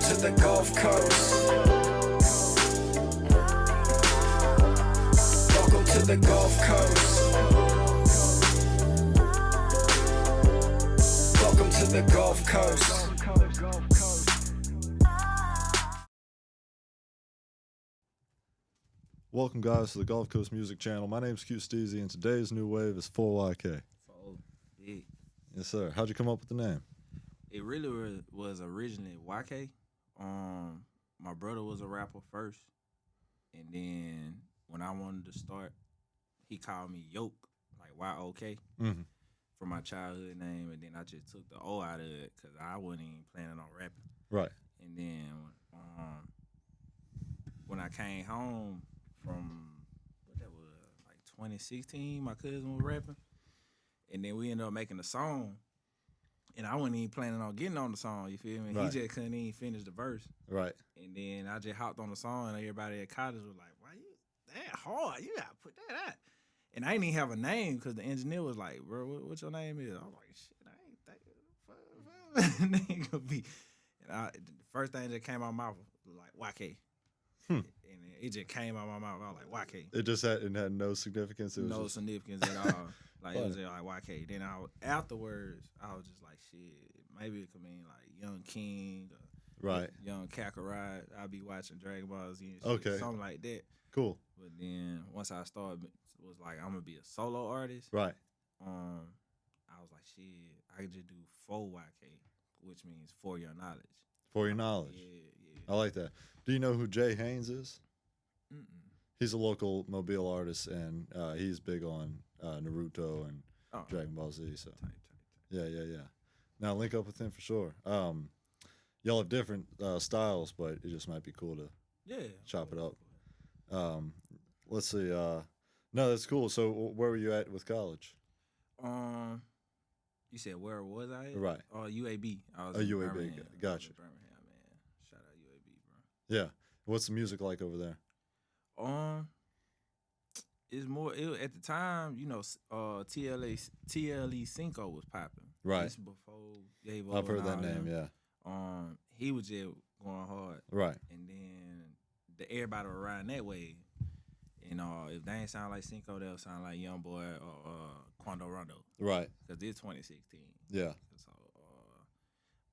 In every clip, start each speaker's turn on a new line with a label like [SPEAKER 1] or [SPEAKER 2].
[SPEAKER 1] to the Gulf Coast. Welcome to the Gulf Coast. Welcome to the Gulf Coast.
[SPEAKER 2] Welcome, guys, to the Gulf Coast Music Channel. My name's Q Steezy, and today's new wave is 4YK.
[SPEAKER 3] So big.
[SPEAKER 2] Yes, sir. How'd you come up with the name?
[SPEAKER 3] It really was originally YK. My brother was a rapper first, and then when I wanted to start, he called me Yoke, like Y-O-K, for my childhood name, and then I just took the O out of it because I wasn't even planning on rapping.
[SPEAKER 2] Right.
[SPEAKER 3] And then when I came home from what that was, like 2016, my cousin was rapping, and then we ended up making a song. And I wasn't even planning on getting on the song, you feel me?
[SPEAKER 2] Right.
[SPEAKER 3] He just couldn't even finish the verse.
[SPEAKER 2] Right.
[SPEAKER 3] And then I just hopped on the song, and everybody at college was like, why you that hard? You gotta put that out. And I didn't even have a name because the engineer was like, bro, what your name is? I was like, shit, I ain't thinking of name gonna be. And the first thing that came out my mouth was like YK. And it just came out my mouth. I was like, YK.
[SPEAKER 2] It just had no significance. It was
[SPEAKER 3] No
[SPEAKER 2] just...
[SPEAKER 3] significance at all. Like, it was just like YK. Then afterwards, I was just like, shit, maybe it could mean like Young King or
[SPEAKER 2] Right.
[SPEAKER 3] Young Kakarot. I'll be watching Dragon Ball Z and shit,
[SPEAKER 2] Okay.
[SPEAKER 3] something like that.
[SPEAKER 2] Cool.
[SPEAKER 3] But then once I started, was like, I'm gonna be a solo artist.
[SPEAKER 2] Right.
[SPEAKER 3] I was like, shit, I could just do 4YK, which means for your knowledge.
[SPEAKER 2] For your knowledge.
[SPEAKER 3] Yeah.
[SPEAKER 2] I like that. Do you know who Jay Haynes is?
[SPEAKER 3] Mm-mm.
[SPEAKER 2] He's a local Mobile artist, and he's big on Naruto and Dragon Ball Z. So
[SPEAKER 3] Tight.
[SPEAKER 2] yeah. Now link up with him for sure. Y'all have different styles, but it just might be cool to chop it up. Let's see. No, that's cool. So where were you at with college?
[SPEAKER 3] You said where was I at?
[SPEAKER 2] Right.
[SPEAKER 3] UAB. I was in
[SPEAKER 2] UAB.
[SPEAKER 3] Birmingham.
[SPEAKER 2] Gotcha.
[SPEAKER 3] Birmingham, man. Shout out UAB, bro.
[SPEAKER 2] Yeah. What's the music like over there?
[SPEAKER 3] It's more at the time, you know, TLE Cinco was popping.
[SPEAKER 2] Right.
[SPEAKER 3] This before Dave.
[SPEAKER 2] I've heard that name. Yeah.
[SPEAKER 3] He was just going hard.
[SPEAKER 2] Right.
[SPEAKER 3] And then everybody was riding that way. And if they ain't sound like Cinco, they'll sound like Young Boy or Quando Rondo.
[SPEAKER 2] Right.
[SPEAKER 3] Because it's 2016.
[SPEAKER 2] Yeah.
[SPEAKER 3] So,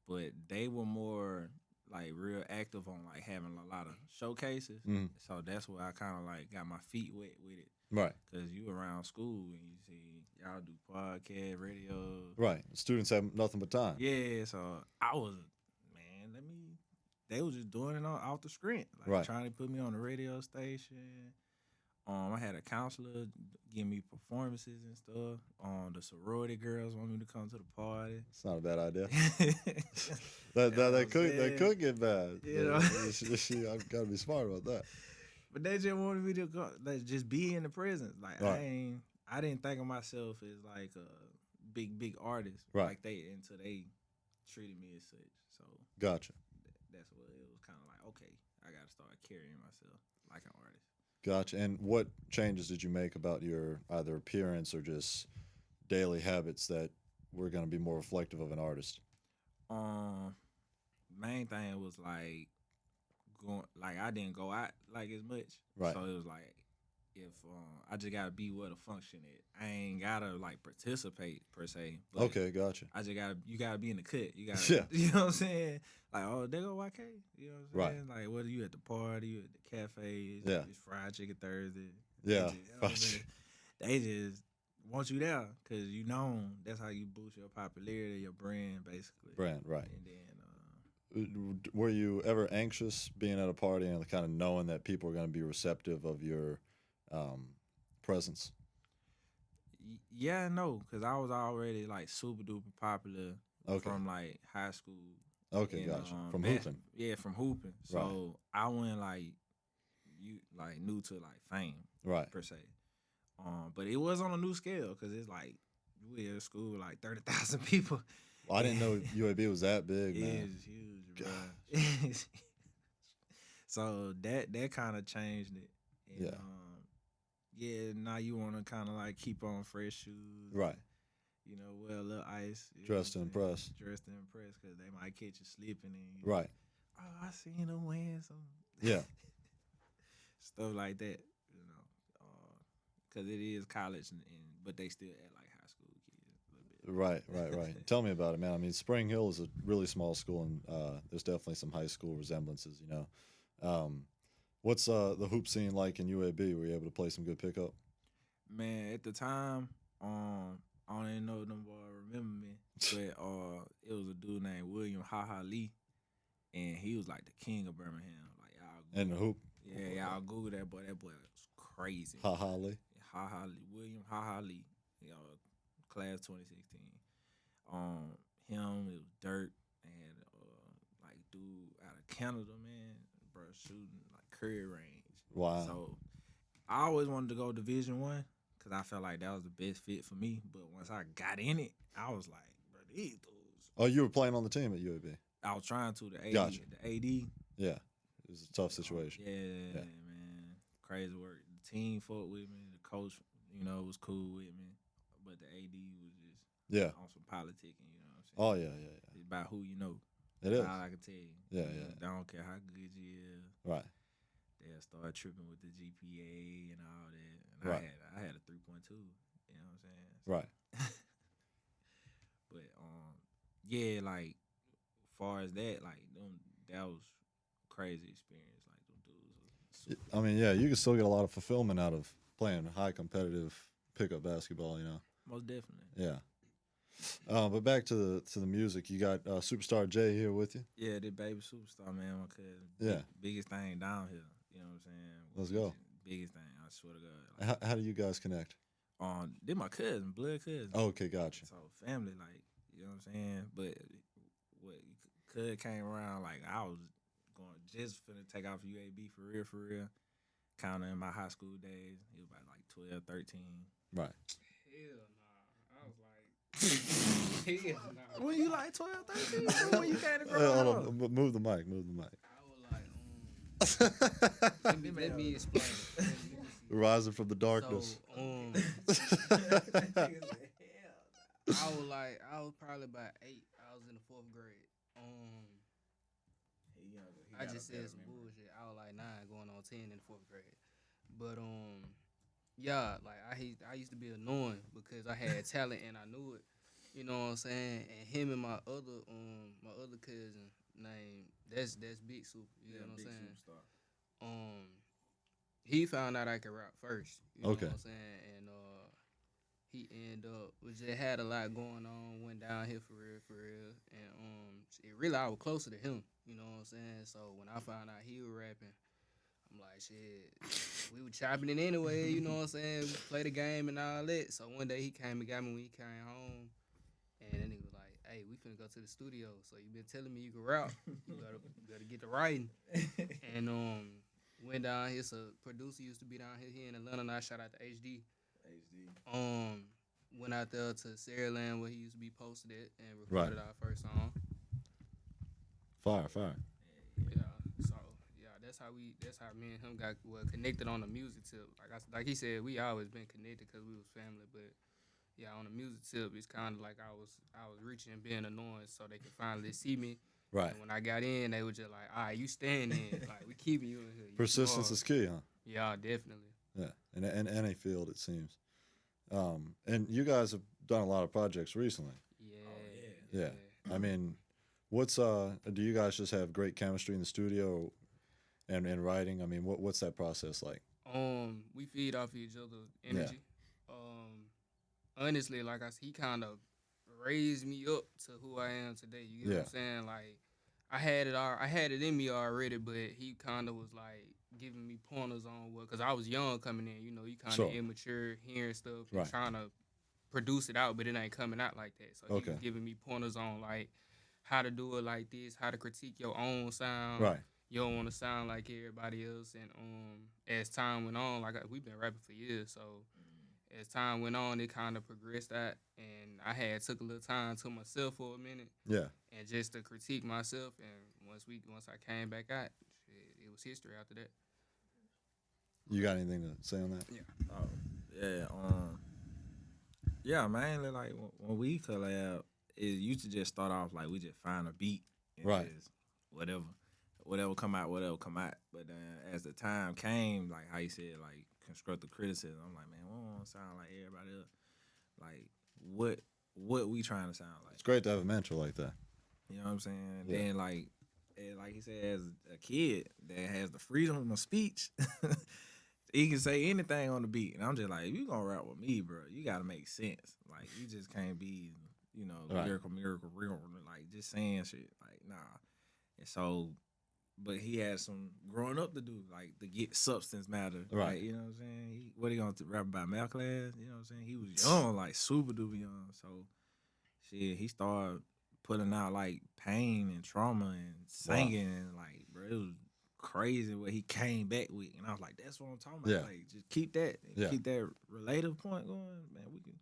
[SPEAKER 3] but they were more like real active on like having a lot of showcases. So that's where I kind of like got my feet wet with it.
[SPEAKER 2] Right.
[SPEAKER 3] Because you around school and you see y'all do podcast, radio.
[SPEAKER 2] Right. Students have nothing but time.
[SPEAKER 3] Yeah. So I was, man, they was just doing it off the script. Like
[SPEAKER 2] Right.
[SPEAKER 3] trying to put me on the radio station. I had a counselor give me performances and stuff. The sorority girls want me to come to the party.
[SPEAKER 2] It's not a bad idea. that could get bad.
[SPEAKER 3] You know?
[SPEAKER 2] I've got to be smart about that.
[SPEAKER 3] But they just wanted me to go, like, just be in the presence. Like
[SPEAKER 2] Right.
[SPEAKER 3] I didn't think of myself as like a big artist.
[SPEAKER 2] Right.
[SPEAKER 3] Like until they treated me as such. So
[SPEAKER 2] Gotcha.
[SPEAKER 3] that's what it was kind of like. Okay, I got to start carrying myself like an artist.
[SPEAKER 2] Gotcha. And what changes did you make about your either appearance or just daily habits that were going to be more reflective of an artist?
[SPEAKER 3] Main thing was like I didn't go out like as much.
[SPEAKER 2] Right.
[SPEAKER 3] So it was like if I just gotta be where the function is. I ain't gotta like participate per se. But
[SPEAKER 2] Okay, gotcha.
[SPEAKER 3] I just you gotta be in the cut. You gotta you know what I'm saying? Like, oh, there go YK. You know what I'm saying? Like, whether you at the party, you at the cafe, it's fried chicken Thursday.
[SPEAKER 2] Yeah.
[SPEAKER 3] They just want you there because you know that's how you boost your popularity, your brand, basically.
[SPEAKER 2] Brand, right.
[SPEAKER 3] And then
[SPEAKER 2] were you ever anxious being at a party and kind of knowing that people are going to be receptive of your presence?
[SPEAKER 3] Yeah, no, because I was already like super duper popular from like high school.
[SPEAKER 2] Okay, gotcha. From hooping.
[SPEAKER 3] Yeah, from hooping. So I went like new to like fame,
[SPEAKER 2] right,
[SPEAKER 3] per se. But it was on a new scale because it's like we at school with like 30,000 people.
[SPEAKER 2] Well, I didn't know UAB was that big, man.
[SPEAKER 3] It is huge, bro. So that kind of changed it. And, now you want to kind of like keep on fresh shoes.
[SPEAKER 2] Right.
[SPEAKER 3] You know, wear a little ice.
[SPEAKER 2] Dressed to impress.
[SPEAKER 3] Dressed to impress because they might catch you slipping.
[SPEAKER 2] Right.
[SPEAKER 3] oh, I seen them wearing some
[SPEAKER 2] Yeah.
[SPEAKER 3] stuff like that, you know, because it is college, but they still act like high school kids a little bit.
[SPEAKER 2] Right. Tell me about it, man. I mean, Spring Hill is a really small school, and there's definitely some high school resemblances. You know, what's the hoop scene like in UAB? Were you able to play some good pickup?
[SPEAKER 3] Man, at the time, I don't even know if them boys remember me, but it was a dude named William Ha Lee, and he was like the king of Birmingham. Like y'all,
[SPEAKER 2] And the hoop,
[SPEAKER 3] yeah, y'all Google that boy. That boy was crazy.
[SPEAKER 2] Lee.
[SPEAKER 3] William Ha Lee, you know, class 2016. Him, it was Dirk, and like dude out of Canada, man, bro, shooting like career range.
[SPEAKER 2] Wow.
[SPEAKER 3] So I always wanted to go Division I because I felt like that was the best fit for me. But once I got in it, I was like, bro, these dudes.
[SPEAKER 2] Oh, you were playing on the team at UAB.
[SPEAKER 3] I was trying to the AD.
[SPEAKER 2] Gotcha.
[SPEAKER 3] The AD.
[SPEAKER 2] Yeah, it was a tough situation.
[SPEAKER 3] Yeah, man, crazy work. The team fought with me. The coach, you know, was cool with me, but the AD was just on some politicking. You know what I'm saying?
[SPEAKER 2] Oh yeah.
[SPEAKER 3] It's about who you know.
[SPEAKER 2] It is.
[SPEAKER 3] All I can tell you.
[SPEAKER 2] Yeah.
[SPEAKER 3] I don't care how good you is.
[SPEAKER 2] Right.
[SPEAKER 3] They'll start tripping with the GPA and all that. And
[SPEAKER 2] Right.
[SPEAKER 3] I had a 3.2. You know what I'm saying?
[SPEAKER 2] Right.
[SPEAKER 3] But yeah, like far as that, like that was crazy experience. Like them dudes was super
[SPEAKER 2] I mean, yeah, you can still get a lot of fulfillment out of playing high competitive pickup basketball. You know.
[SPEAKER 3] most definitely.
[SPEAKER 2] Yeah. But back to the music, you got Superstar Jay here with you.
[SPEAKER 3] Yeah, the baby superstar, man, my cousin.
[SPEAKER 2] Yeah.
[SPEAKER 3] Biggest thing down here. You know what I'm saying?
[SPEAKER 2] Let's go.
[SPEAKER 3] Biggest thing, I swear to God. Like,
[SPEAKER 2] How do you guys connect?
[SPEAKER 3] they're my cousin, blood cousin.
[SPEAKER 2] Oh, okay, gotcha.
[SPEAKER 3] So family, like, you know what I'm saying? But what Cud came around, like I was going just finna take off UAB for real. Kind of in my high school days. He was about like 12, 13.
[SPEAKER 2] Right.
[SPEAKER 4] Hell nah. I was like, hell nah.
[SPEAKER 3] When you like 12, 13? When you came to grow
[SPEAKER 2] Hold
[SPEAKER 3] up?
[SPEAKER 2] on, move the mic.
[SPEAKER 4] I was like, let me explain it.
[SPEAKER 2] Rising from the darkness.
[SPEAKER 4] So, I was probably about 8. I was in the 4th grade. I just said some bullshit. I was like 9 going on 10 in the 4th grade. But yeah, like I used to be annoying because I had talent and I knew it. You know what I'm saying? And him and my other cousin named that's Big Super. You know what I'm saying? Superstar. He found out I could rap first. You know what I'm saying? And he ended up we just had a lot going on, went down here for real. And really I was closer to him. You know what I'm saying? So when I found out he was rapping, I'm like, shit, we were chopping it anyway, you know what I'm saying? We play the game and all that. So one day he came and got me when he came home. And then he was like, hey, we finna go to the studio. So you been telling me you can rap. You gotta get to writing. And went down here. So producer used to be down here in Atlanta. And I shout out to HD. Went out there to Saraland where he used to be posted at and recorded our first song.
[SPEAKER 2] Fire.
[SPEAKER 4] Yeah. So yeah, that's how me and him got connected on the music tip. Like he said, we always been connected because we was family. But yeah, on the music tip, it's kind of like I was reaching and being annoying so they could finally see me.
[SPEAKER 2] Right.
[SPEAKER 4] And when I got in, they were just like, all right, you staying in. Like, we keeping you in here.
[SPEAKER 2] Persistence is key, huh?
[SPEAKER 4] Yeah, definitely.
[SPEAKER 2] Yeah, in any field, it seems. And you guys have done a lot of projects recently. Yeah. I mean, what's do you guys just have great chemistry in the studio and writing? I mean, what's that process like?
[SPEAKER 4] We feed off each other's energy. Honestly, like he kind of raised me up to who I am today. You get what I'm saying? Like, I had it in me already, but he kind of was like giving me pointers on because I was young coming in. You know, you kind of immature, hearing stuff, and trying to produce it out, but it ain't coming out like that. So he was giving me pointers on like how to do it like this, how to critique your own sound.
[SPEAKER 2] Right.
[SPEAKER 4] You don't want to sound like everybody else. And as time went on, like we've been rapping for years, so as time went on, it kind of progressed that, and I took a little time to myself for a minute.
[SPEAKER 2] Yeah.
[SPEAKER 4] And just to critique myself, and once I came back out, it was history after that.
[SPEAKER 2] You got anything to say on that?
[SPEAKER 3] Yeah. Yeah, mainly like when we collab, it used to just start off like we just find a beat and just whatever. whatever come out. But then as the time came, like how you said, like constructive criticism, I'm like, man, we don't want to sound like everybody else. Like what we trying to sound like?
[SPEAKER 2] It's great to have a mentor like that.
[SPEAKER 3] You know what I'm saying? And
[SPEAKER 2] Yeah.
[SPEAKER 3] then like he said, as a kid that has the freedom of speech, he can say anything on the beat. And I'm just like, if you gonna rap with me, bro, you gotta make sense. Like you just can't be, you know,
[SPEAKER 2] Right.
[SPEAKER 3] lyrical, like just saying shit. Like, nah. And so, but he had some growing up to do, like to get substance matter.
[SPEAKER 2] Right.
[SPEAKER 3] Like, you know what I'm saying? What he gonna rap about math class? You know what I'm saying? He was young, like super duper young. So shit, he started putting out like pain and trauma and singing and like, bro, it was crazy what he came back with. And I was like, that's what I'm talking about.
[SPEAKER 2] Yeah.
[SPEAKER 3] Like, just keep that,
[SPEAKER 2] Yeah.
[SPEAKER 3] keep that relative point going, man. We can.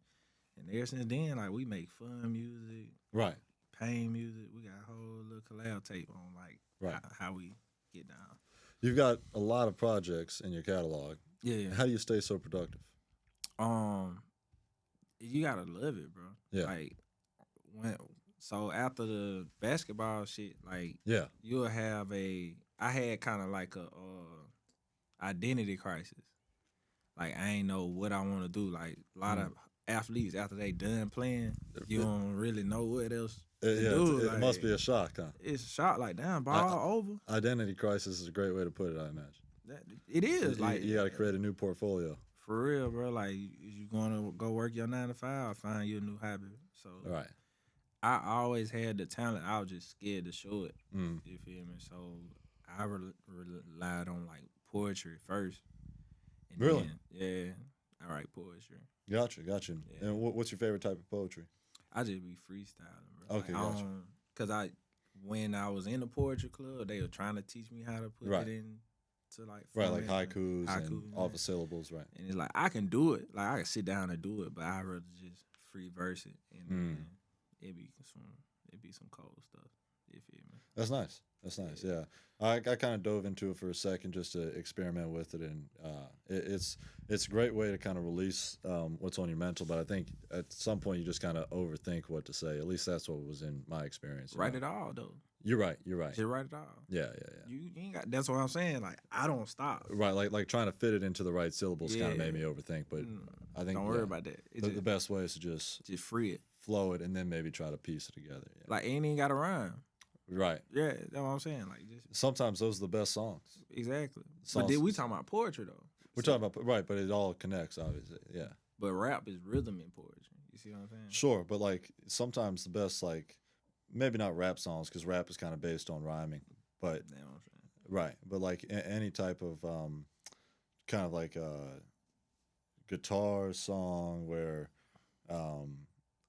[SPEAKER 3] And ever since then, like we make fun music,
[SPEAKER 2] Right.
[SPEAKER 3] pain music. We got a whole little collab tape on like
[SPEAKER 2] Right.
[SPEAKER 3] how we get down.
[SPEAKER 2] You've got a lot of projects in your catalog.
[SPEAKER 3] Yeah.
[SPEAKER 2] How do you stay so productive?
[SPEAKER 3] You gotta love it, bro.
[SPEAKER 2] Yeah.
[SPEAKER 3] Like so after the basketball shit, like
[SPEAKER 2] Yeah.
[SPEAKER 3] you'll have I had kind of like a identity crisis. Like I ain't know what I want to do. Like a lot of athletes after they done playing, you don't really know what else to do.
[SPEAKER 2] It
[SPEAKER 3] Like,
[SPEAKER 2] must be a shock, huh?
[SPEAKER 3] It's a shot. Like damn, ball over.
[SPEAKER 2] Identity crisis is a great way to put it, I imagine.
[SPEAKER 3] It is like
[SPEAKER 2] you got to create a new portfolio.
[SPEAKER 3] for real, bro. Like you gonna go work your 9 to 5 or find you a new hobby. So
[SPEAKER 2] Right.
[SPEAKER 3] I always had the talent. I was just scared to show it.
[SPEAKER 2] Mm.
[SPEAKER 3] You feel me? So I relied on like poetry first. And
[SPEAKER 2] Really?
[SPEAKER 3] Then, yeah, I write poetry.
[SPEAKER 2] Gotcha.
[SPEAKER 3] Yeah.
[SPEAKER 2] And what's your favorite type of poetry?
[SPEAKER 3] I just be freestyling, bro.
[SPEAKER 2] Okay,
[SPEAKER 3] like,
[SPEAKER 2] gotcha.
[SPEAKER 3] Cause when I was in the poetry club, they were trying to teach me how to put
[SPEAKER 2] Right.
[SPEAKER 3] it in to like
[SPEAKER 2] Right, like
[SPEAKER 3] format,
[SPEAKER 2] haikus and
[SPEAKER 3] yeah.
[SPEAKER 2] off of syllables, right?
[SPEAKER 3] And it's like I can do it. Like I can sit down and do it, but I'd rather just free verse it, and then it'd be some cold stuff. You feel me?
[SPEAKER 2] That's nice. Yeah. I kind of dove into it for a second just to experiment with it, and it's a great way to kind of release what's on your mental. But I think at some point you just kind of overthink what to say. At least that's what was in my experience.
[SPEAKER 3] Write it all though.
[SPEAKER 2] You're right.
[SPEAKER 3] Just write it all.
[SPEAKER 2] Yeah.
[SPEAKER 3] You ain't got. That's what I'm saying. Like I don't stop.
[SPEAKER 2] Right, like trying to fit it into the right syllables kind of
[SPEAKER 3] Yeah.
[SPEAKER 2] made me overthink. But I think
[SPEAKER 3] Don't worry about that.
[SPEAKER 2] the best way is to just
[SPEAKER 3] free it.
[SPEAKER 2] flow it and then maybe try to piece it together. Yeah.
[SPEAKER 3] Like ain't even got to rhyme.
[SPEAKER 2] Right.
[SPEAKER 3] Yeah, that's what I'm saying. Like just
[SPEAKER 2] Sometimes those are the best songs.
[SPEAKER 3] exactly.
[SPEAKER 2] Songs-
[SPEAKER 3] But then we talking about poetry though.
[SPEAKER 2] We're talking about right, but it all connects, obviously. Yeah.
[SPEAKER 3] But rap is rhythm in poetry. You see what I'm saying?
[SPEAKER 2] Sure, but like sometimes the best, like maybe not rap songs because rap is kind of based on rhyming, but
[SPEAKER 3] That's what I'm saying.
[SPEAKER 2] right, but like any type of kind of like a guitar song where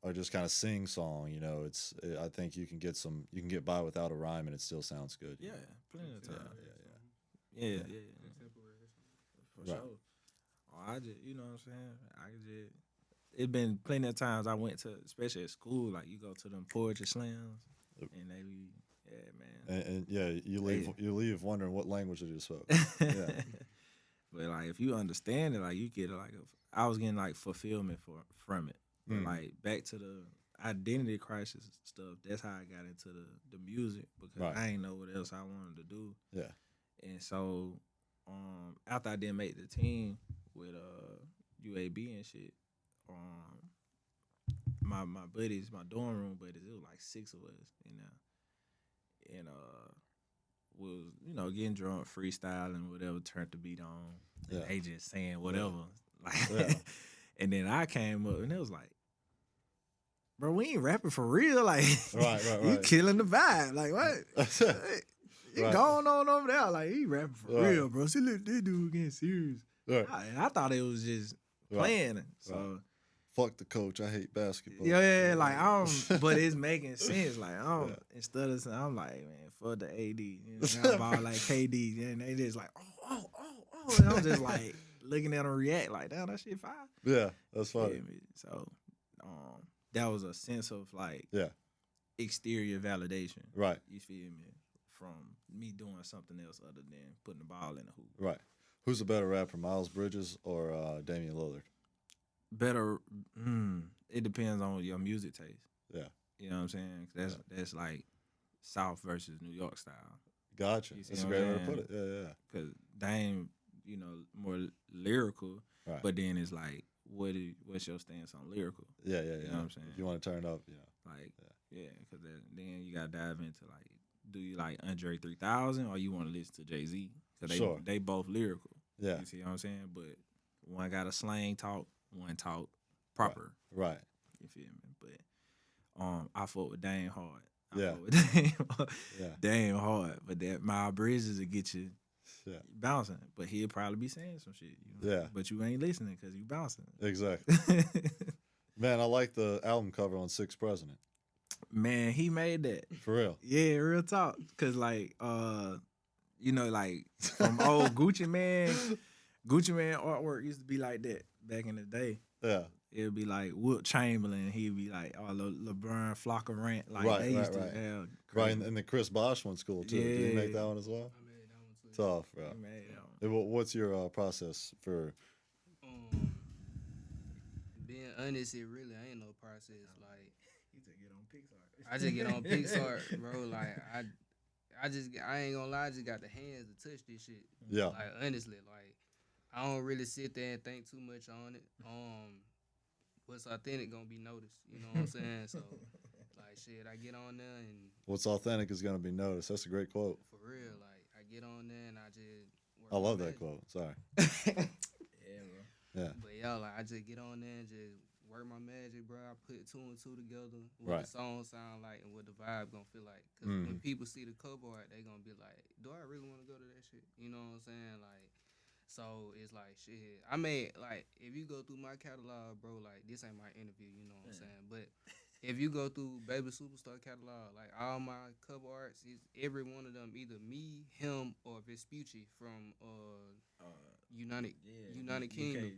[SPEAKER 2] or just kind of sing song, you know, I think you can get by without a rhyme and it still sounds good.
[SPEAKER 3] Yeah, plenty of time.
[SPEAKER 2] Yeah.
[SPEAKER 3] Yeah. For
[SPEAKER 2] Right.
[SPEAKER 3] sure. Oh, I just, you know what I'm saying? It's been plenty of times I went to, especially at school, like you go to them poetry slams, and they be, yeah, man.
[SPEAKER 2] And yeah, you leave wondering what language it is spoke. Yeah.
[SPEAKER 3] But like if you understand it, like you get I was getting like fulfillment from it. But like back to the identity crisis stuff, that's how I got into the music because
[SPEAKER 2] Right.
[SPEAKER 3] I ain't know what else I wanted to do.
[SPEAKER 2] Yeah.
[SPEAKER 3] And so after I didn't make the team with UAB and shit, my buddies, my dorm room buddies, it was like 6 of us, and was, you know, getting drunk, freestyling, whatever, turned the beat on. And
[SPEAKER 2] Yeah.
[SPEAKER 3] they just saying whatever. Like
[SPEAKER 2] Yeah.
[SPEAKER 3] and then I came up and it was like, bro, we ain't rapping for real. Like
[SPEAKER 2] Right.
[SPEAKER 3] you killing the vibe. Like what? He
[SPEAKER 2] Right.
[SPEAKER 3] going on over there. Like he rapping for
[SPEAKER 2] Right.
[SPEAKER 3] real, bro. See, look, this dude getting serious.
[SPEAKER 2] Right.
[SPEAKER 3] I thought it was just playing. So
[SPEAKER 2] Fuck the coach. I hate basketball.
[SPEAKER 3] yeah, like but it's making sense. Like instead of saying, I'm like, man, fuck the AD. You know, I ball like KD, and they just like, oh. And I'm just like looking at them react like, damn, that shit fire.
[SPEAKER 2] Yeah, that's
[SPEAKER 3] Feel
[SPEAKER 2] funny.
[SPEAKER 3] me? So that was a sense of like
[SPEAKER 2] Yeah.
[SPEAKER 3] exterior validation.
[SPEAKER 2] Right.
[SPEAKER 3] You feel me? From me doing something else other than putting the ball in the hoop.
[SPEAKER 2] Right. Who's a better rapper, Miles Bridges or Damian Lillard?
[SPEAKER 3] Better, it depends on your music taste.
[SPEAKER 2] Yeah.
[SPEAKER 3] You know what I'm saying? That's like South versus New York style.
[SPEAKER 2] Gotcha.
[SPEAKER 3] You see
[SPEAKER 2] That's a
[SPEAKER 3] what
[SPEAKER 2] great
[SPEAKER 3] I'm
[SPEAKER 2] way to put
[SPEAKER 3] saying?
[SPEAKER 2] it. Yeah,
[SPEAKER 3] Cause Dame, you know, more lyrical,
[SPEAKER 2] Right.
[SPEAKER 3] but then it's like, what's your stance on lyrical?
[SPEAKER 2] yeah.
[SPEAKER 3] You know what I'm saying?
[SPEAKER 2] If you want to turn up,
[SPEAKER 3] Like, yeah, because then you gotta dive into like, do you like Andre 3000 or you want to listen to Jay-Z? Because
[SPEAKER 2] Sure.
[SPEAKER 3] they both lyrical.
[SPEAKER 2] yeah,
[SPEAKER 3] You see what I'm saying? But one got a slang talk, one talk proper.
[SPEAKER 2] right.
[SPEAKER 3] You feel me? But I fought with Dame hard. I
[SPEAKER 2] Yeah.
[SPEAKER 3] fought with Dame,
[SPEAKER 2] Yeah.
[SPEAKER 3] Dame hard. But that Miles Bridges will get you
[SPEAKER 2] Yeah.
[SPEAKER 3] bouncing. But he'll probably be saying some shit. You know?
[SPEAKER 2] Yeah.
[SPEAKER 3] But you ain't listening because you bouncing.
[SPEAKER 2] Exactly. Man, I like the album cover on Sixth President.
[SPEAKER 3] Man, he made that.
[SPEAKER 2] For real.
[SPEAKER 3] Yeah, real talk. Cause like you know, like from old Gucci Man artwork used to be like that back in the day.
[SPEAKER 2] Yeah.
[SPEAKER 3] It would be like Wilt Chamberlain. He'd be like, LeBron Flock of Rant. Like
[SPEAKER 2] Right,
[SPEAKER 3] they used
[SPEAKER 2] right,
[SPEAKER 3] to have
[SPEAKER 2] Right. And the Chris Bosh one's cool too. Did you make
[SPEAKER 3] Yeah.
[SPEAKER 2] that one as well?
[SPEAKER 4] I made that one too.
[SPEAKER 2] Tough, bro.
[SPEAKER 3] He made that one.
[SPEAKER 2] What's your process for?
[SPEAKER 4] Being honest, it really ain't no process. Like
[SPEAKER 3] He took it on Pixar.
[SPEAKER 4] I just get on Pixar, bro. Like I ain't gonna lie, I just got the hands to touch this shit.
[SPEAKER 2] Yeah.
[SPEAKER 4] Like honestly, like I don't really sit there and think too much on it. What's authentic gonna be noticed. You know what I'm saying? So like shit, I get on there and
[SPEAKER 2] What's authentic is gonna be noticed. That's a great quote.
[SPEAKER 4] for real, like I get on there and I just work
[SPEAKER 2] I love
[SPEAKER 4] my
[SPEAKER 2] that
[SPEAKER 4] magic.
[SPEAKER 2] quote. Sorry.
[SPEAKER 3] Yeah, bro.
[SPEAKER 2] Yeah.
[SPEAKER 4] But y'all, like I just get on there and just work my magic, bro. I put two and two together, what
[SPEAKER 2] Right.
[SPEAKER 4] the song sound like and what the vibe gonna feel like. Cause
[SPEAKER 2] Mm-hmm.
[SPEAKER 4] when people see the cover art, they gonna be like, "Do I really want to go to that shit?" You know what I'm saying? Like, so it's like shit. I made like if you go through my catalog, bro, like this ain't my interview. You know what I'm saying? But if you go through Baby Superstar catalog, like all my cover arts is every one of them either me, him, or Vespucci from United Kingdom.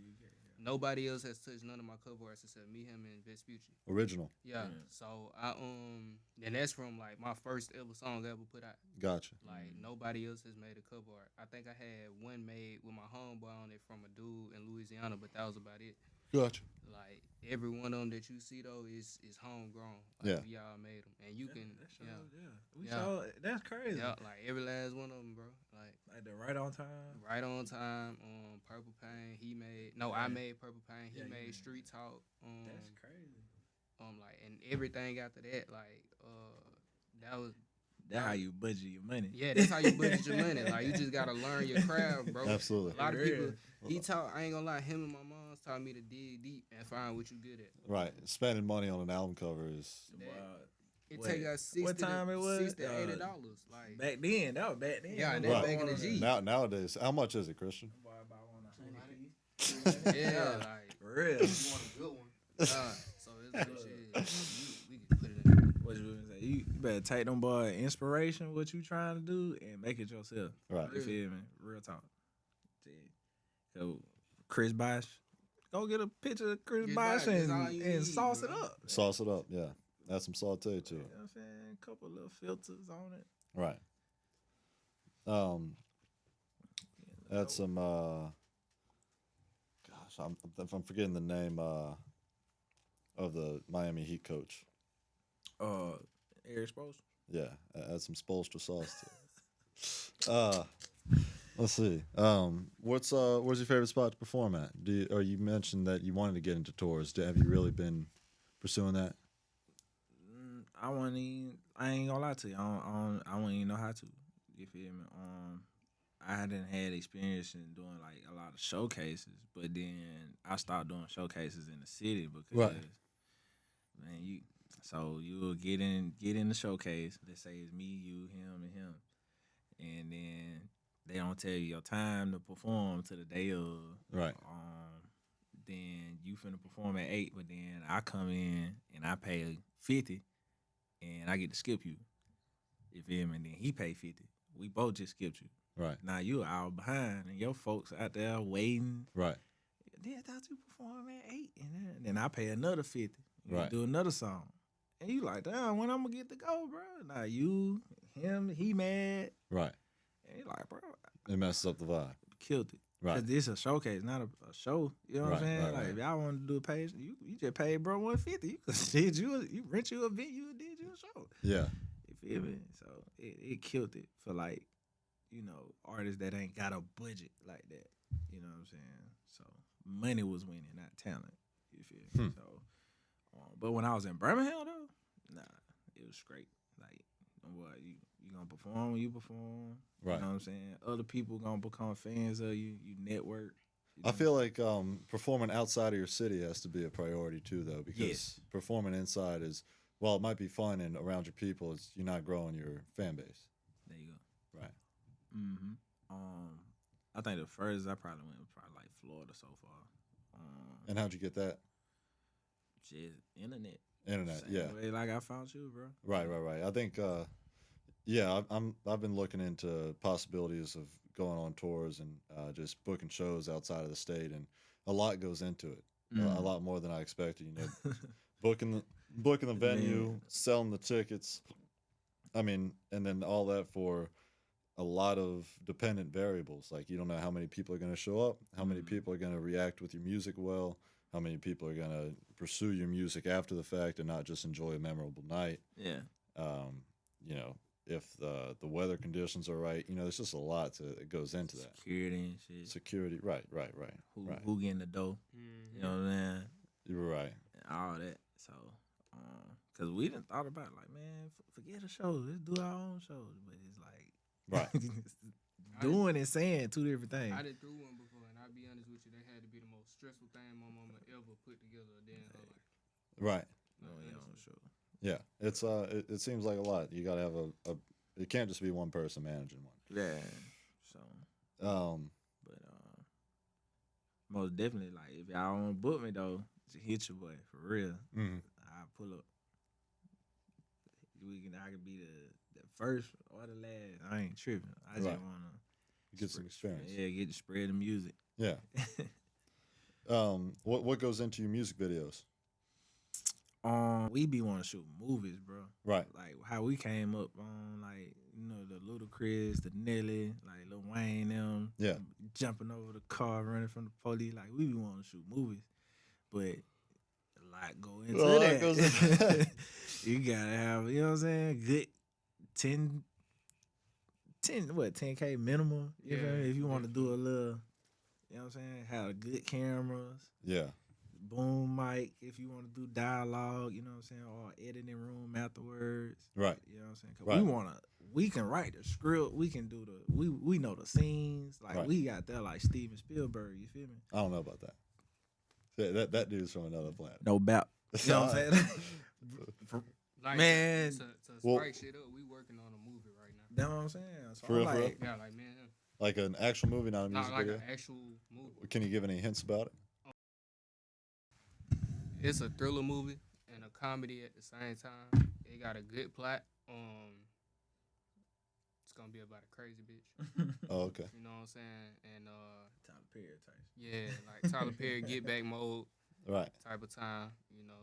[SPEAKER 4] Nobody else has touched none of my cover arts except me, him, and Vespucci.
[SPEAKER 2] Original.
[SPEAKER 4] Yeah. So I and that's from like my first ever song I ever put out.
[SPEAKER 2] Gotcha.
[SPEAKER 4] Like nobody else has made a cover art. I think I had one made with my homeboy on it from a dude in Louisiana, but that was about it.
[SPEAKER 2] Gotcha.
[SPEAKER 4] Like every one of them that you see though is homegrown.
[SPEAKER 2] Yeah.
[SPEAKER 4] Like we all made them, and you can
[SPEAKER 3] We
[SPEAKER 4] Yeah.
[SPEAKER 3] saw that's crazy.
[SPEAKER 4] yeah, like every last one of them, bro.
[SPEAKER 3] Like the right on time.
[SPEAKER 4] Right on time. Purple Pain. He made I made Purple Pain. He
[SPEAKER 3] Yeah, you
[SPEAKER 4] made
[SPEAKER 3] made
[SPEAKER 4] Street Talk.
[SPEAKER 3] That's crazy.
[SPEAKER 4] Like and everything after that, like that was
[SPEAKER 3] That's how you budget your money.
[SPEAKER 4] yeah. That's how you budget your money. Like you just gotta learn your craft, bro.
[SPEAKER 2] Absolutely.
[SPEAKER 4] A lot of
[SPEAKER 3] Yeah.
[SPEAKER 4] people. He taught. I ain't gonna lie. Him and my mom's taught me to dig deep and find what you good at.
[SPEAKER 2] Right. Spending money on an album cover is
[SPEAKER 4] It
[SPEAKER 3] Wait,
[SPEAKER 4] take us $60
[SPEAKER 3] what time it was?
[SPEAKER 4] $60 $80. Like
[SPEAKER 3] Back then, that was back then.
[SPEAKER 4] Yeah, and
[SPEAKER 2] that
[SPEAKER 3] Boy,
[SPEAKER 4] back in the
[SPEAKER 3] I
[SPEAKER 4] G.
[SPEAKER 2] nowadays. How much is it, Christian?
[SPEAKER 3] Boy, about 100
[SPEAKER 4] yeah, like
[SPEAKER 3] For real.
[SPEAKER 4] so it's like shit. We can put it in.
[SPEAKER 3] What you gonna say? You better take them boy inspiration, what you trying to do, and make it yourself.
[SPEAKER 2] Right.
[SPEAKER 3] You feel me? Real talk. So Chris Bosh, go get a picture of Chris
[SPEAKER 4] Chris
[SPEAKER 3] Bosh
[SPEAKER 4] Bosh, that's all you
[SPEAKER 3] and
[SPEAKER 4] need,
[SPEAKER 3] sauce it
[SPEAKER 4] bro.
[SPEAKER 3] up.
[SPEAKER 2] Sauce it up. Yeah. Add some saute too.
[SPEAKER 3] You know what I'm saying? A couple little filters on it.
[SPEAKER 2] Right. Add some. Gosh, I'm forgetting the name of the Miami Heat coach.
[SPEAKER 3] Eric Spoelstra.
[SPEAKER 2] Yeah, add some Spolstra sauce to it. Let's see. Where's your favorite spot to perform at? You mentioned that you wanted to get into tours. Have you really been pursuing that?
[SPEAKER 3] I ain't gonna lie to you. I wouldn't even know how to. You feel me? I hadn't had experience in doing like a lot of showcases, but then I stopped doing showcases in the city because
[SPEAKER 2] Right.
[SPEAKER 3] man, you will get in the showcase. Let's say it's me, you, him, and him, and then they don't tell you your time to perform to the day of.
[SPEAKER 2] Right.
[SPEAKER 3] Then you finna perform at 8, but then I come in and I pay 50, and I get to skip you. You feel me? And then he pay 50. We both just skipped you.
[SPEAKER 2] Right.
[SPEAKER 3] Now you an hour behind, and your folks out there waiting.
[SPEAKER 2] Right.
[SPEAKER 3] Then I thought you perform at 8, and then I pay another 50. You
[SPEAKER 2] Right.
[SPEAKER 3] do another song, and you like, damn, when I'm gonna get to go, bro? Now you, him, he mad,
[SPEAKER 2] Right.
[SPEAKER 3] and he like, bro,
[SPEAKER 2] It messes up the vibe.
[SPEAKER 3] killed it.
[SPEAKER 2] Right.
[SPEAKER 3] Cause this a showcase, not a show. You know what I'm
[SPEAKER 2] Right,
[SPEAKER 3] saying?
[SPEAKER 2] right,
[SPEAKER 3] Like
[SPEAKER 2] right.
[SPEAKER 3] if y'all want to do a page, you just paid bro 150. You could did you rent you a venue and did you a show.
[SPEAKER 2] Yeah.
[SPEAKER 3] You feel me? So it killed it for like artists that ain't got a budget like that. You know what I'm saying? So money was winning, not talent. You feel me? So, but when I was in Birmingham though, nah, it was straight. Like, what you gonna perform when you perform?
[SPEAKER 2] Right.
[SPEAKER 3] You know what I'm saying? Other people gonna become fans of you. You network.
[SPEAKER 2] I feel like performing outside of your city has to be a priority too, though, because performing inside is, well, it might be fun and around your people. It's you're not growing your fan base.
[SPEAKER 3] There you go.
[SPEAKER 2] Right.
[SPEAKER 3] I think the furthest I probably went was probably like Florida so far.
[SPEAKER 2] And how'd you get that?
[SPEAKER 3] Just internet.
[SPEAKER 2] Internet,
[SPEAKER 3] Same
[SPEAKER 2] yeah.
[SPEAKER 3] way like I found you, bro.
[SPEAKER 2] Right. I think, I've been looking into possibilities of going on tours and just booking shows outside of the state, and a lot goes into it. A lot more than I expected. Booking the venue, selling the tickets. I mean, and then all that for a lot of dependent variables. Like you don't know how many people are going to show up, how many people are going to react with your music well, how many people are going to pursue your music after the fact and not just enjoy a memorable night.
[SPEAKER 3] Yeah.
[SPEAKER 2] If the weather conditions are right, there's just a lot that goes into that.
[SPEAKER 3] Security and shit.
[SPEAKER 2] Security, right.
[SPEAKER 3] Who getting the dough? You know what I'm saying?
[SPEAKER 2] You're right.
[SPEAKER 3] And all that. So, cause we done thought about it, like, man, forget a show. Let's do our own shows. But it's like,
[SPEAKER 2] Right.
[SPEAKER 3] doing and saying two different things.
[SPEAKER 4] I did do one before, and I'll be honest with you, they had to be the most stressful thing my mama ever put together a damn her life.
[SPEAKER 2] Right.
[SPEAKER 3] Your own show.
[SPEAKER 2] Yeah. It's it seems like a lot. You got to have it can't just be one person managing one.
[SPEAKER 3] Yeah. So. But most definitely, like, if y'all want to book me though, just hit your boy for real. I'll pull up. I could be the first or the last. I ain't tripping. I just wanna
[SPEAKER 2] get some experience.
[SPEAKER 3] Yeah, get to spread the music.
[SPEAKER 2] Yeah. What goes into your music videos?
[SPEAKER 3] We be wanting to shoot movies, bro.
[SPEAKER 2] Right.
[SPEAKER 3] Like how we came up on, like, the Ludacris, the Nelly, like Lil Wayne, them.
[SPEAKER 2] Yeah.
[SPEAKER 3] Jumping over the car, running from the police. Like, we be wanting to shoot movies, but a lot go into that.
[SPEAKER 2] Goes into
[SPEAKER 3] You gotta have, you know what I'm saying, good 10K minimum. You know, if you want to do a little, you know what I'm saying, have good cameras.
[SPEAKER 2] Yeah.
[SPEAKER 3] Boom mic if you want to do dialogue, you know what I'm saying, or editing room afterwards.
[SPEAKER 2] Right.
[SPEAKER 3] You know what I'm saying? 'Cause we can write the script, we can do we know the scenes. Like we got that like Steven Spielberg, you feel me?
[SPEAKER 2] I don't know about that. Yeah, that dude's from another planet.
[SPEAKER 3] No doubt. You know what I'm saying?
[SPEAKER 4] Like,
[SPEAKER 3] man.
[SPEAKER 4] To strike shit up, we working on a movie right now.
[SPEAKER 3] That's what I'm saying. So
[SPEAKER 2] For real,
[SPEAKER 3] I'm
[SPEAKER 2] for real?
[SPEAKER 3] like,
[SPEAKER 4] Yeah, like, man.
[SPEAKER 2] Like an actual movie, not a music
[SPEAKER 4] Not like
[SPEAKER 2] video?
[SPEAKER 4] an actual movie.
[SPEAKER 2] Can you give any hints about it?
[SPEAKER 4] It's a thriller movie and a comedy at the same time. It got a good plot. It's gonna be about a crazy bitch.
[SPEAKER 2] Oh, okay.
[SPEAKER 4] You know what I'm saying? And
[SPEAKER 3] Tyler Perry type.
[SPEAKER 4] yeah, like Tyler Perry get back mode
[SPEAKER 2] Right.
[SPEAKER 4] type of time.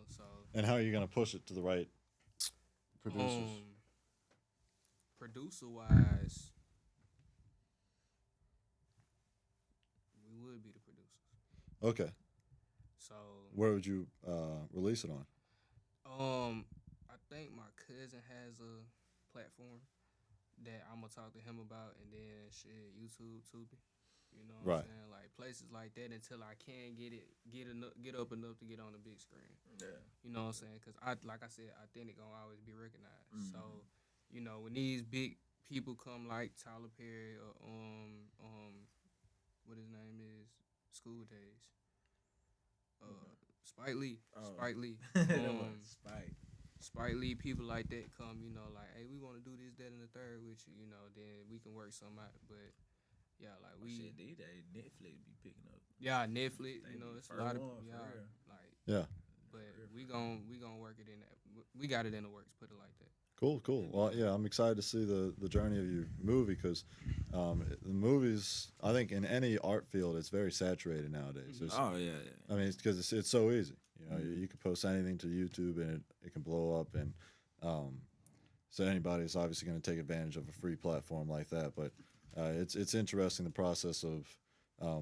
[SPEAKER 4] So.
[SPEAKER 2] And how are you going to push it to the right producers?
[SPEAKER 4] Producer wise, we would be the producers.
[SPEAKER 2] Okay.
[SPEAKER 4] So
[SPEAKER 2] Where would you release it on?
[SPEAKER 4] I think my cousin has a platform that I'm gonna talk to him about, and then shit, YouTube, Tubi. You know what I'm saying? Like places like that until I can get up enough to get on the big screen.
[SPEAKER 3] Yeah.
[SPEAKER 4] You know what I'm saying? Cause like I said, authentic gonna always be recognized. So, when these big people come like Tyler Perry or what his name is, School Days. Spike Lee. Spike Lee. Spike Lee, people like that come, like, hey, we want to do this, that, and the third with you, then we can work something out. But yeah, like
[SPEAKER 3] shit, Netflix be picking up.
[SPEAKER 4] Yeah, Netflix. It's a lot of
[SPEAKER 2] Yeah.
[SPEAKER 4] But we gonna work it in that. We got it in the works. Put it like that.
[SPEAKER 2] Cool. Well, yeah, I'm excited to see the journey of your movie because the movies, I think, in any art field, it's very saturated nowadays.
[SPEAKER 3] Oh yeah.
[SPEAKER 2] I mean, it's because it's so easy. You can post anything to YouTube and it can blow up, and so anybody's obviously going to take advantage of a free platform like that. But it's interesting the process of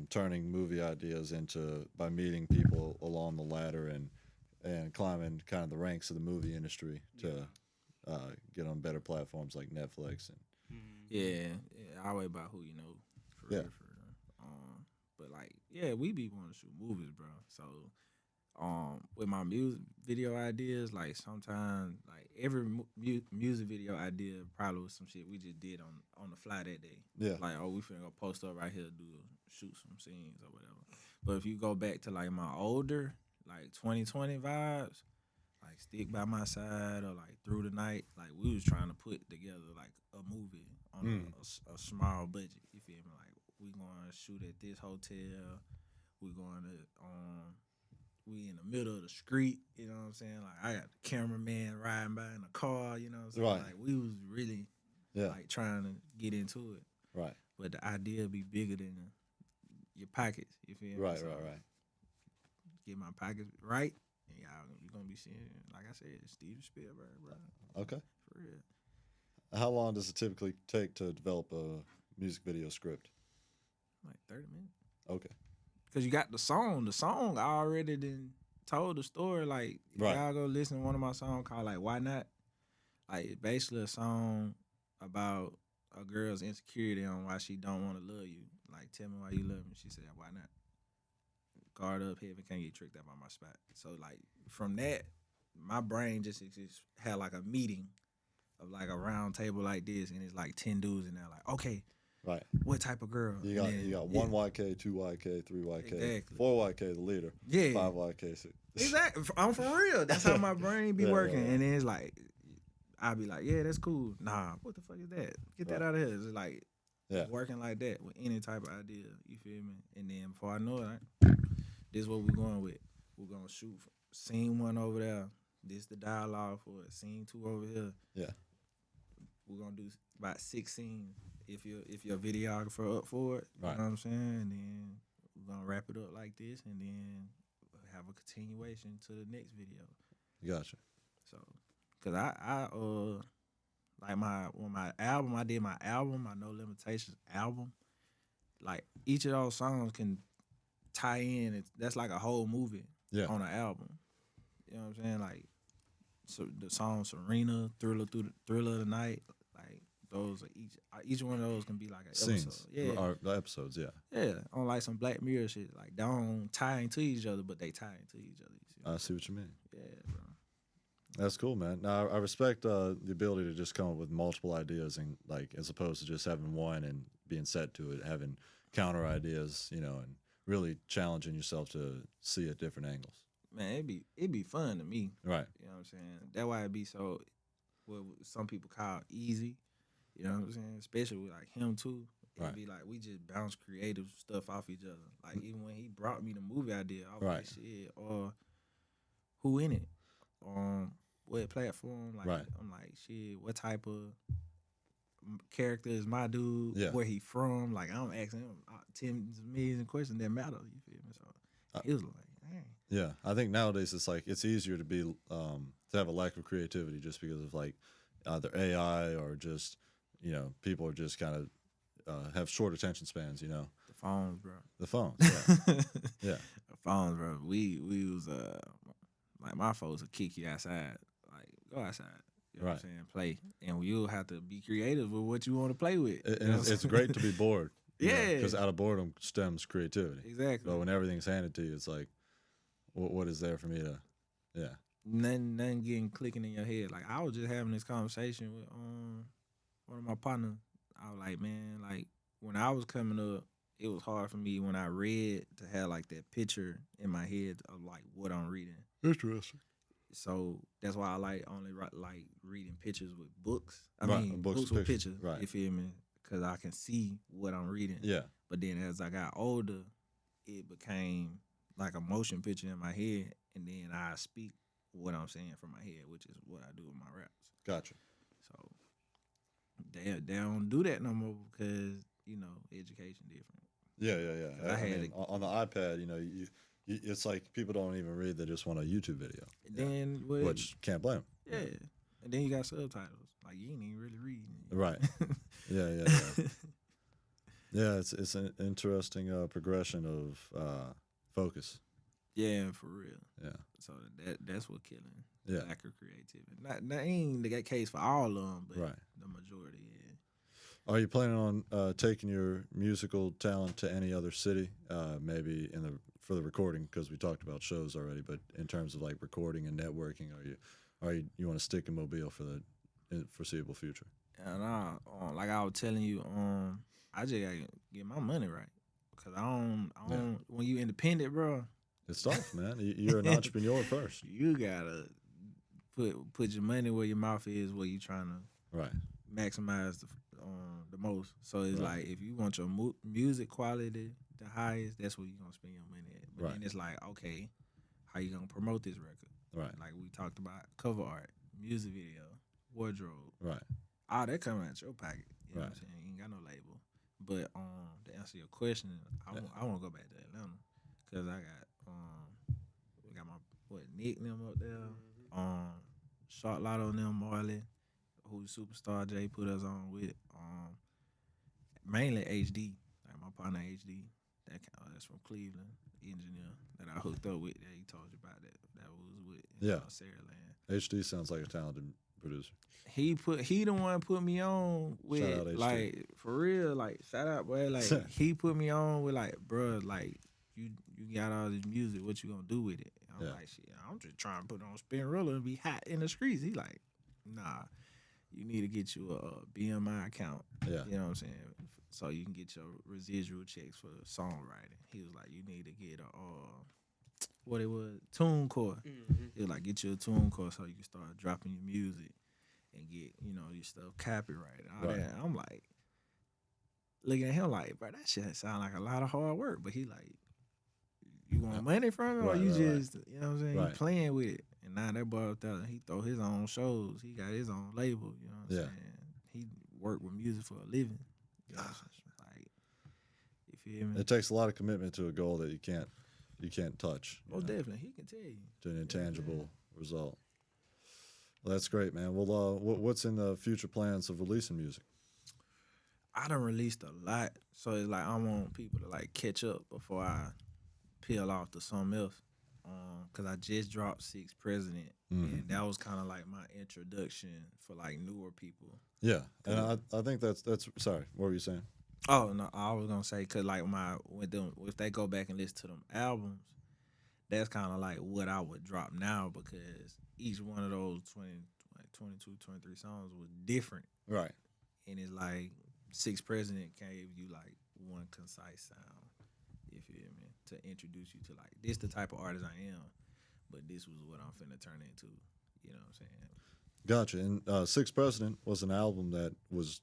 [SPEAKER 2] turning movie ideas by meeting people along the ladder and climbing kind of the ranks of the movie industry to get on better platforms like Netflix. And
[SPEAKER 3] Yeah, always about who you know. For
[SPEAKER 2] Yeah.
[SPEAKER 3] real, for real. But like, yeah, we be wanting to shoot movies, bro. So, with my music video ideas, like sometimes, like every music video idea probably was some shit we just did on the fly that day.
[SPEAKER 2] Yeah.
[SPEAKER 3] Like, oh, we finna go post up right here, shoot some scenes or whatever. But if you go back to like my older, like 2020 vibes, like Stick by My Side or like Through the Night, like we was trying to put together like a movie on a small budget. You feel me? Like we going to shoot at this hotel. We going to we in the middle of the street. You know what I'm saying? Like I got the cameraman riding by in a car. You know what I'm saying?
[SPEAKER 2] Right.
[SPEAKER 3] Like we was really like trying to get into it.
[SPEAKER 2] Right.
[SPEAKER 3] But the idea be bigger than your pockets. You feel me?
[SPEAKER 2] Right.
[SPEAKER 3] So,
[SPEAKER 2] Right.
[SPEAKER 3] Get my pockets right, and y'all you gonna be seeing, like I said, Steven Spielberg, bro.
[SPEAKER 2] Okay.
[SPEAKER 3] For real.
[SPEAKER 2] How long does it typically take to develop a music video script?
[SPEAKER 3] Like 30 minutes.
[SPEAKER 2] Okay.
[SPEAKER 3] Cause you got the song. The song I already done told the story. Like
[SPEAKER 2] Right.
[SPEAKER 3] y'all go listen to one of my songs called like Why Not? Like basically a song about a girl's insecurity on why she don't want to love you. Like tell me why you love me. She said why not? Guard up, heaven can't get tricked out by my spot. So like from that, my brain just had like a meeting of like a round table like this, and it's like 10 dudes in there. Like okay.
[SPEAKER 2] Right.
[SPEAKER 3] What type of girl?
[SPEAKER 2] You got 1 YK, 2 YK, 3 YK,
[SPEAKER 3] Exactly.
[SPEAKER 2] 4 YK the leader.
[SPEAKER 3] Yeah.
[SPEAKER 2] 5 YK. 6.
[SPEAKER 3] Exactly. I'm for real. That's how my brain be
[SPEAKER 2] Yeah,
[SPEAKER 3] working.
[SPEAKER 2] yeah, yeah.
[SPEAKER 3] And then it's like, I be like, yeah, that's cool. Nah, what the fuck is that? Get that out of here. It's like working like that with any type of idea. You feel me? And then before I know it, this is what we're going with. We're going to shoot scene 1 over there. This the dialogue for it. Scene 2 over here.
[SPEAKER 2] Yeah.
[SPEAKER 3] We're going to do about 6 scenes if your videographer up for it.
[SPEAKER 2] Right.
[SPEAKER 3] You know what I'm saying? And then we're going to wrap it up like this and then have a continuation to the next video.
[SPEAKER 2] Gotcha.
[SPEAKER 3] So, cause I like I did my album, my No Limitations album. Like each of those songs can tie in. That's like a whole movie on an album. You know what I'm saying? Like, so the song Serena, Thriller of the Night. Like those are each one of those can be like an
[SPEAKER 2] Scenes.
[SPEAKER 3] episode. Yeah,
[SPEAKER 2] Or the episodes. Yeah.
[SPEAKER 3] yeah. On like some Black Mirror shit. Like they don't tie into each other, but they tie into each other. You see
[SPEAKER 2] I see what you mean.
[SPEAKER 3] Yeah, bro.
[SPEAKER 2] That's cool, man. Now I respect the ability to just come up with multiple ideas and like as opposed to just having one and being set to it, having counter ideas, you know, and really challenging yourself to see at different angles.
[SPEAKER 3] Man, it'd be fun to me.
[SPEAKER 2] Right.
[SPEAKER 3] You know what I'm saying? That's why it be so what some people call easy. You know what I'm saying? Especially with like him too. It'd be like we just bounce creative stuff off each other. Like even when he brought me the movie idea, I was like, shit, or who in it? What platform? Like I'm like, shit, what type of character is my dude?
[SPEAKER 2] Yeah.
[SPEAKER 3] Where he from? Like I'm asking him tens of millions of questions that matter. You feel me? So he was like, dang.
[SPEAKER 2] Yeah, I think nowadays it's like it's easier to be to have a lack of creativity just because of like either AI or just people are just kind of have short attention spans. You know,
[SPEAKER 3] The phones, bro.
[SPEAKER 2] the phones. Yeah, yeah,
[SPEAKER 3] The phones, bro. We was like my folks would kick you outside. Like go outside. You know what I'm saying? Play, and you'll have to be creative with what you want to play with.
[SPEAKER 2] and it's great to be bored.
[SPEAKER 3] Yeah,
[SPEAKER 2] because out of boredom stems creativity.
[SPEAKER 3] Exactly.
[SPEAKER 2] But when everything's handed to you, it's like, what is there for me to? Yeah.
[SPEAKER 3] Nothing getting clicking in your head. Like I was just having this conversation with one of my partners. I was like, man, like when I was coming up, it was hard for me when I read to have like that picture in my head of like what I'm reading.
[SPEAKER 2] Interesting.
[SPEAKER 3] So that's why I like reading pictures with books. I
[SPEAKER 2] Right,
[SPEAKER 3] mean,
[SPEAKER 2] books
[SPEAKER 3] books
[SPEAKER 2] with
[SPEAKER 3] with
[SPEAKER 2] pictures,
[SPEAKER 3] pictures.
[SPEAKER 2] right.
[SPEAKER 3] You feel me? Because I can see what I'm reading.
[SPEAKER 2] Yeah.
[SPEAKER 3] But then as I got older, it became like a motion picture in my head, and then I speak what I'm saying from my head, which is what I do with my raps.
[SPEAKER 2] Gotcha.
[SPEAKER 3] So they don't do that no more because education different.
[SPEAKER 2] Yeah.
[SPEAKER 3] I had
[SPEAKER 2] mean, on the iPad, you it's like people don't even read; they just want a YouTube video.
[SPEAKER 3] And then
[SPEAKER 2] Which can't blame 'em.
[SPEAKER 3] Yeah. And then you got subtitles. Like you ain't even really reading.
[SPEAKER 2] Right. Yeah. Yeah, it's an interesting progression of focus.
[SPEAKER 3] Yeah, for real.
[SPEAKER 2] Yeah.
[SPEAKER 3] So that's what killing.
[SPEAKER 2] Yeah.
[SPEAKER 3] Lack of creativity. Not ain't the case for all of them, but
[SPEAKER 2] Right.
[SPEAKER 3] the majority. Yeah.
[SPEAKER 2] Are you planning on taking your musical talent to any other city? Maybe for the recording, because we talked about shows already. But in terms of like recording and networking, you want to stick in Mobile for the foreseeable future?
[SPEAKER 3] And like I was telling you, I just gotta get my money right. Cause I don't. When you independent, bro,
[SPEAKER 2] it's tough, man. You're an entrepreneur first.
[SPEAKER 3] You gotta put your money where your mouth is, where you trying to
[SPEAKER 2] right
[SPEAKER 3] maximize the most. So it's like if you want your music quality the highest, that's where you gonna spend your money at. But then it's like, okay, how you gonna promote this record?
[SPEAKER 2] Right.
[SPEAKER 3] Like we talked about cover art, music video, wardrobe.
[SPEAKER 2] Right.
[SPEAKER 3] All that coming out your pocket. You know
[SPEAKER 2] right.
[SPEAKER 3] what I'm saying? You ain't got no label. But to answer your question, I want to go back to Atlanta because I got we got my Nick and them up there, Short Lotto and them, Marley, who Superstar J put us on with, mainly HD, like my partner HD, that's from Cleveland, engineer that I hooked up with that he told you about that was with Sarah Land.
[SPEAKER 2] HD sounds like a talented producer.
[SPEAKER 3] He the one put me on with like for real, like shout out boy, like he put me on with like, bro, like you got all this music, what you gonna do with it? I'm like, shit, I'm just trying to put on Spinrilla and be hot in the streets. He like, nah, you need to get you a BMI account.
[SPEAKER 2] Yeah.
[SPEAKER 3] You know what I'm saying? So you can get your residual checks for songwriting. He was like, you need to get a TuneCore.
[SPEAKER 4] Mm-hmm.
[SPEAKER 3] He was like, get you a TuneCore so you can start dropping your music and get, your stuff copyrighted. All that. I'm like, looking at him like, bro, that shit sound like a lot of hard work. But he like, you want money from it or you just, you know what I'm saying? You playing with it. And now that boy up there, he throw his own shows. He got his own label, you know what I'm saying? He work with music for a living. You know what I'm saying? Like, you feel me?
[SPEAKER 2] It takes a lot of commitment to a goal that you can't touch.
[SPEAKER 3] Oh, definitely. He can tell you.
[SPEAKER 2] To an intangible result. Well, that's great, man. Well, what's in the future plans of releasing music?
[SPEAKER 3] I done released a lot, so it's like I want people to like catch up before I peel off to something else. Cause I just dropped Sixth President, and that was kind of like my introduction for like newer people.
[SPEAKER 2] Yeah, and I think that's sorry. What were you saying?
[SPEAKER 3] Oh no, I was gonna say cause like if they go back and listen to them albums, that's kind of like what I would drop now because each one of those 22, 23 songs was different.
[SPEAKER 2] Right.
[SPEAKER 3] And it's like Sixth President gave you like one concise sound, you feel me, to introduce you to like, this the type of artist I am, but this was what I'm finna turn into, you know what I'm saying?
[SPEAKER 2] Gotcha. And Sixth President was an album that was,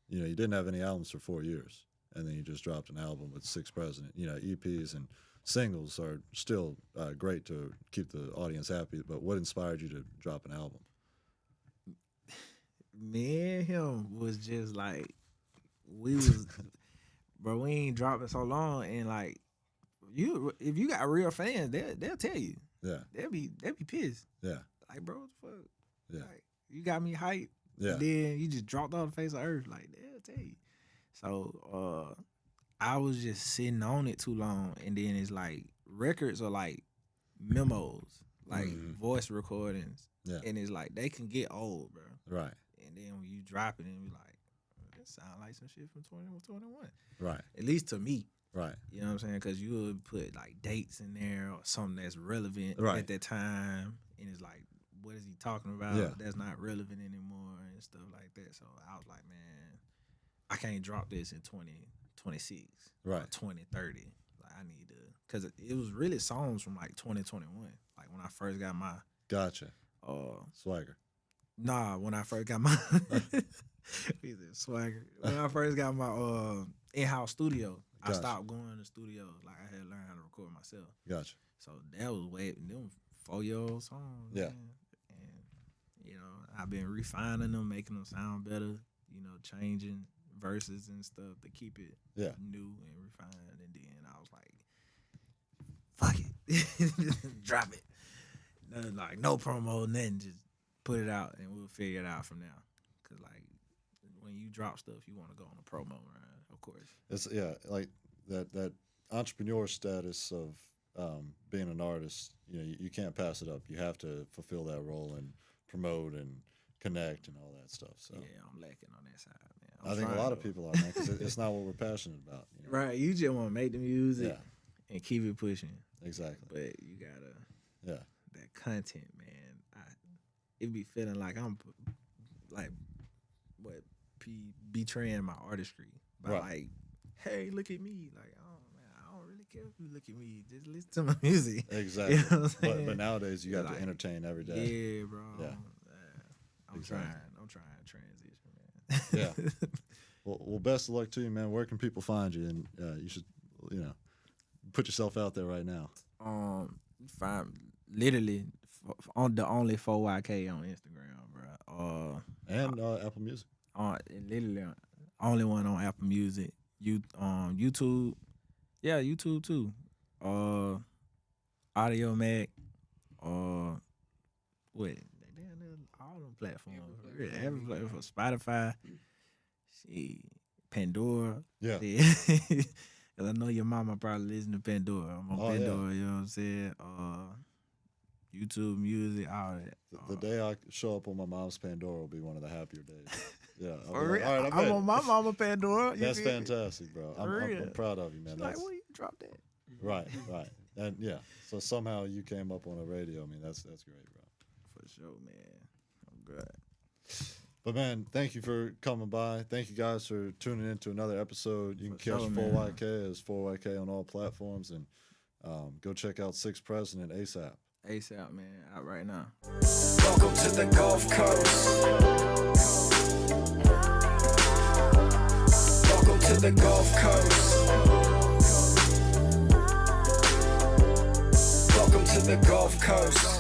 [SPEAKER 2] you didn't have any albums for 4 years, and then you just dropped an album with Sixth President. EPs and singles are still great to keep the audience happy, but what inspired you to drop an album?
[SPEAKER 3] Me and him was just like, bro, we ain't dropping so long, and like, if you got real fans, they'll tell you.
[SPEAKER 2] Yeah.
[SPEAKER 3] They'll be pissed.
[SPEAKER 2] Yeah.
[SPEAKER 3] Like, bro, what the fuck?
[SPEAKER 2] Yeah.
[SPEAKER 3] Like, you got me hyped.
[SPEAKER 2] Yeah.
[SPEAKER 3] And then you just dropped off the face of earth. Like, they'll tell you. So, I was just sitting on it too long, and then it's like records are like memos, like voice recordings.
[SPEAKER 2] Yeah.
[SPEAKER 3] And it's like they can get old, bro.
[SPEAKER 2] Right.
[SPEAKER 3] And then when you drop it, and be like, it sound like some shit from 2021.
[SPEAKER 2] Right.
[SPEAKER 3] At least to me.
[SPEAKER 2] Right.
[SPEAKER 3] You know what I'm saying? Because you would put like dates in there or something that's relevant at that time, and it's like, what is he talking about?
[SPEAKER 2] Yeah.
[SPEAKER 3] That's not relevant anymore and stuff like that. So I was like, man, I can't drop this in 2026,
[SPEAKER 2] right?
[SPEAKER 3] Or 2030. Like I need to, because it was really songs from like 2021. Like when I first got my
[SPEAKER 2] swagger.
[SPEAKER 3] Nah, when I first got my he said swagger. When I first got my in-house studio.
[SPEAKER 2] Gotcha.
[SPEAKER 3] I stopped going to studios. Like I had to learn how to record myself.
[SPEAKER 2] Gotcha.
[SPEAKER 3] So that was them 4-year-old songs.
[SPEAKER 2] Yeah.
[SPEAKER 3] Man. And I've been refining them, making them sound better. Changing verses and stuff to keep it new and refined. And then I was like, fuck it, drop it. Nothing, like no promo, nothing. Just put it out and we'll figure it out from now. Cause like when you drop stuff, you want to go on a promo, right? Of course.
[SPEAKER 2] It's like that entrepreneur status of being an artist. You can't pass it up. You have to fulfill that role and promote and connect and all that stuff. So
[SPEAKER 3] yeah, I'm lacking on that side, man.
[SPEAKER 2] I think a lot of people are, man, because it's not what we're passionate about. You know?
[SPEAKER 3] Right, you just want to make the music
[SPEAKER 2] Yeah.
[SPEAKER 3] and keep it pushing.
[SPEAKER 2] Exactly.
[SPEAKER 3] But you gotta that content, man. It be feeling like I'm like betraying my artistry by like, hey, look at me. Like, oh man, I don't really care if you look at me. Just listen to my music.
[SPEAKER 2] Exactly.
[SPEAKER 3] You know what I'm saying?
[SPEAKER 2] But nowadays you got
[SPEAKER 3] Like,
[SPEAKER 2] to entertain every day.
[SPEAKER 3] Yeah, bro.
[SPEAKER 2] Yeah.
[SPEAKER 3] I'm
[SPEAKER 2] Exactly.
[SPEAKER 3] trying to transition, man.
[SPEAKER 2] Yeah. Well, best of luck to you, man. Where can people find you? And you should, put yourself out there right now.
[SPEAKER 3] Find literally on the only 4YK on Instagram, bro.
[SPEAKER 2] And Apple Music.
[SPEAKER 3] Literally only one on Apple Music. YouTube, yeah, YouTube too. Audio Mac, what? All them platforms, every platform, Spotify, shit, Pandora.
[SPEAKER 2] Yeah.
[SPEAKER 3] Cause I know your mama probably listen to Pandora. I'm on Pandora, you know what I'm saying? YouTube Music, all that.
[SPEAKER 2] The day I show up on my mom's Pandora will be one of the happier days. Yeah.
[SPEAKER 3] For real?
[SPEAKER 2] All right,
[SPEAKER 3] I'm on my mama Pandora.
[SPEAKER 2] That's fantastic, bro. I'm proud of you, man.
[SPEAKER 3] Like, where you drop that?
[SPEAKER 2] Right. And yeah, so somehow you came up on a radio. I mean, that's great, bro.
[SPEAKER 3] For sure, man. I'm good.
[SPEAKER 2] But man, thank you for coming by. Thank you guys for tuning in to another episode. You can catch 4YK as 4YK on all platforms, and go check out Six President ASAP.
[SPEAKER 3] ASAP, man, out right now.
[SPEAKER 1] Welcome to the Gulf Coast. Welcome to the Gulf Coast. Welcome to the Gulf Coast.